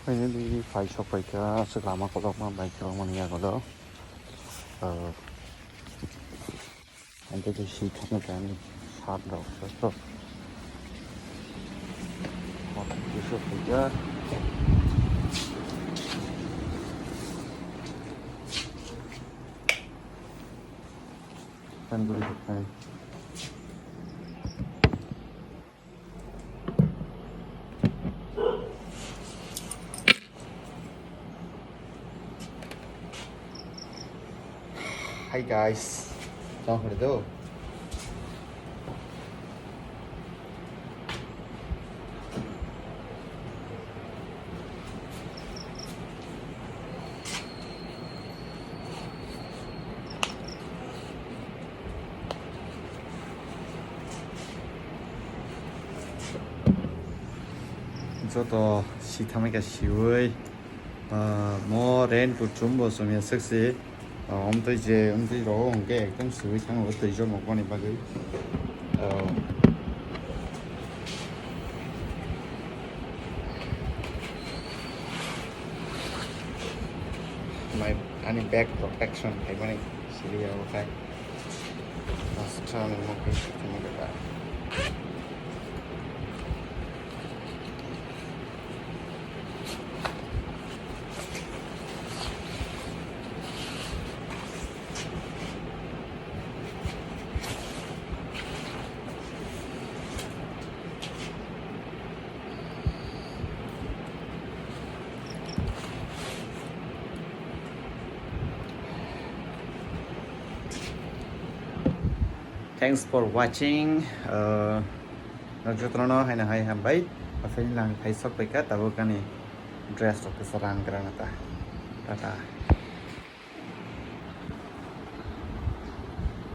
Finally, phaijao baika selama kolokma baika mania kodo. Nanti tu si kami kan saat dok so. Besok saja. Dan berikutnya. Hi guys, chào mọi người. Cho to si tham cái siêu mua đến tụt chúng bộ số miền sắc xí ông tôi về ông tôi rồi ông cái cũng sửa sang ở từ cho một con này ba cái my any back protection cái con này xử lý ok nó cho mình một cái sự tham cái bạn. Thanks for watching. Nagjotrono hay na hay hambay. Afin lang hay sok pagkat tawag ka ni dress o kasarang karang ata. Tata.